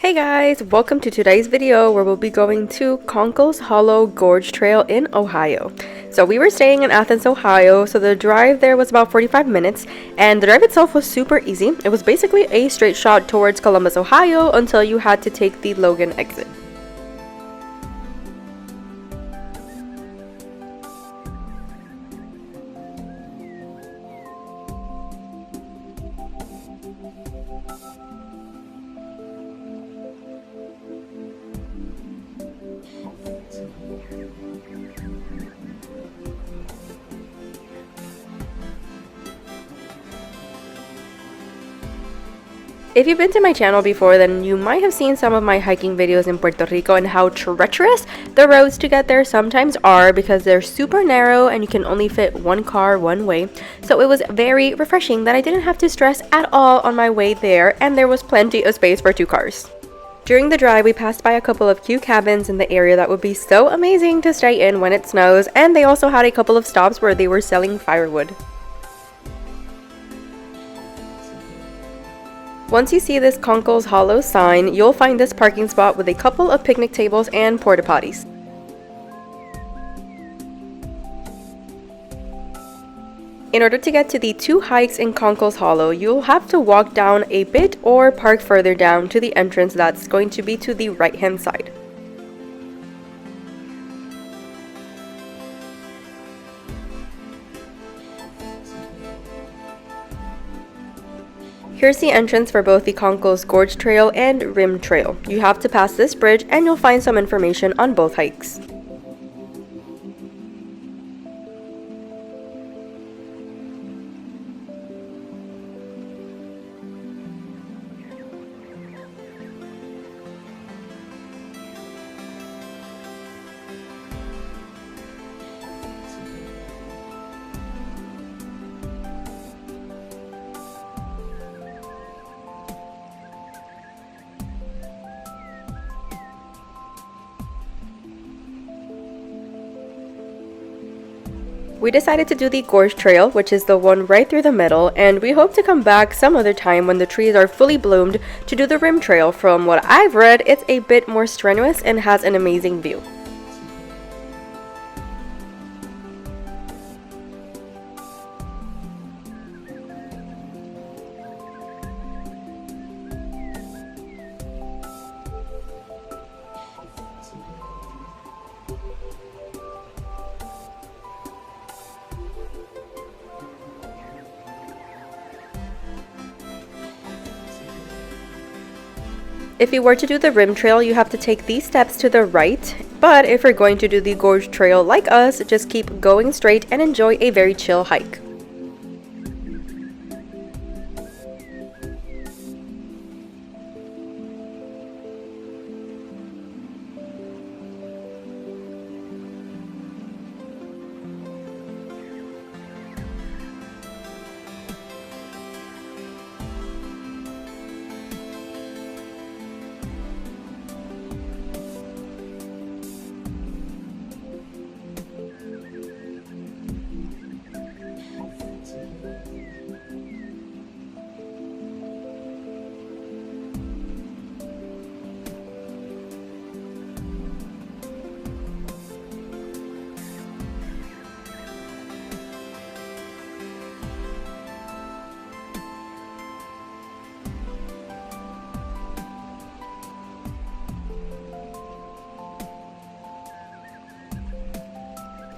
Hey guys, welcome to today's video where we'll be going to Conkles Hollow Gorge Trail in Ohio. So we were staying in Athens, Ohio, so the drive there was about 45 minutes, and the drive itself was super easy. It was basically a straight shot towards Columbus, Ohio until you had to take the Logan exit. If you've been to my channel before, then you might have seen some of my hiking videos in Puerto Rico and how treacherous the roads to get there sometimes are because they're super narrow and you can only fit one car one way. So it was very refreshing that I didn't have to stress at all on my way there, and there was plenty of space for two cars. During the drive, we passed by a couple of cute cabins in the area that would be so amazing to stay in when it snows, and they also had a couple of stops where they were selling firewood. Once you see this Conkles Hollow sign, you'll find this parking spot with a couple of picnic tables and porta potties. In order to get to the two hikes in Conkles Hollow, you'll have to walk down a bit or park further down to the entrance that's going to be to the right-hand side. Here's the entrance for both the Conkles Gorge Trail and Rim Trail. You have to pass this bridge and you'll find some information on both hikes. We decided to do the Gorge Trail, which is the one right through the middle, and we hope to come back some other time when the trees are fully bloomed to do the Rim Trail. From what I've read, it's a bit more strenuous and has an amazing view. If you were to do the Rim Trail, you have to take these steps to the right, but if you're going to do the Gorge Trail like us, just keep going straight and enjoy a very chill hike.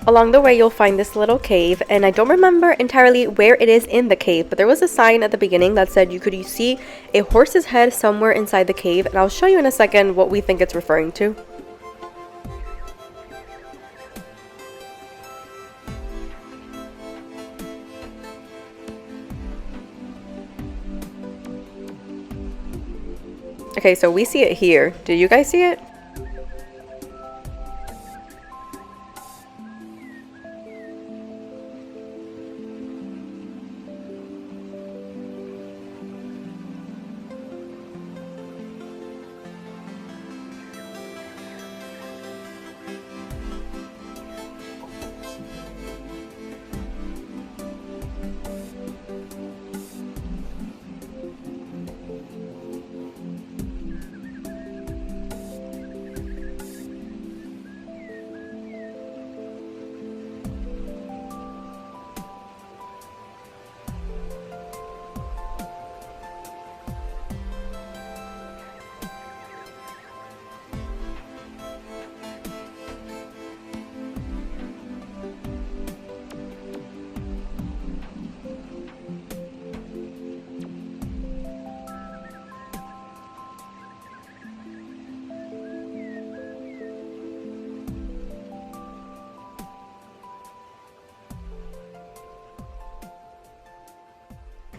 Along the way, you'll find this little cave, and I don't remember entirely where it is in the cave, but there was a sign at the beginning that said you could see a horse's head somewhere inside the cave, and I'll show you in a second what we think it's referring to. Okay, so we see it here. Do you guys see it?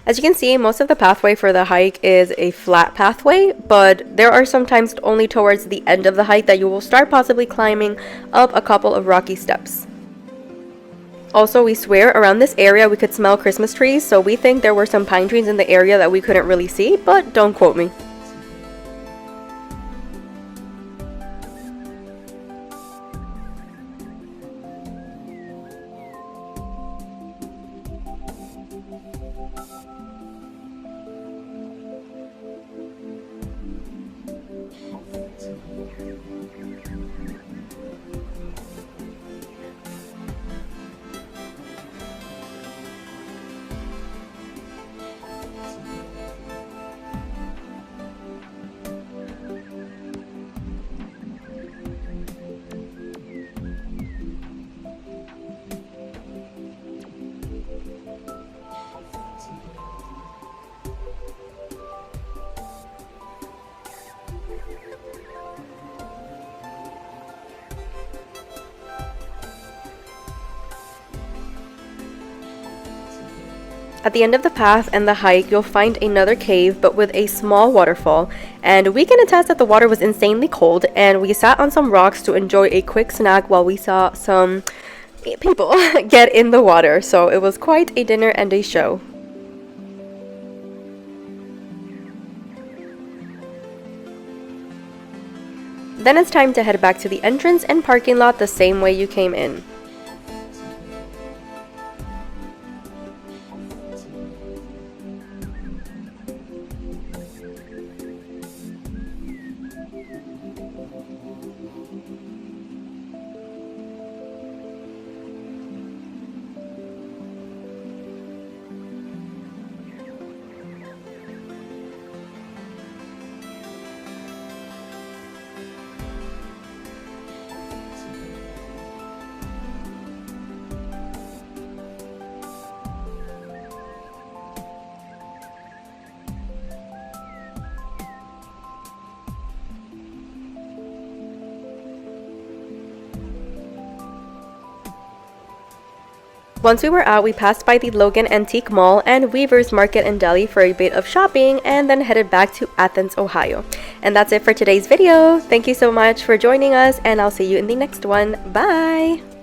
As you can see, most of the pathway for the hike is a flat pathway, but there are sometimes only towards the end of the hike that you will start possibly climbing up a couple of rocky steps. Also, we swear around this area we could smell Christmas trees, so we think there were some pine trees in the area that we couldn't really see, but don't quote me. At the end of the path and the hike, you'll find another cave, but with a small waterfall. And we can attest that the water was insanely cold, and we sat on some rocks to enjoy a quick snack while we saw some people get in the water. So it was quite a dinner and a show. Then it's time to head back to the entrance and parking lot the same way you came in. Once we were out, we passed by the Logan Antique Mall and Weaver's Market and Deli for a bit of shopping and then headed back to Athens, Ohio. And that's it for today's video. Thank you so much for joining us, and I'll see you in the next one. Bye!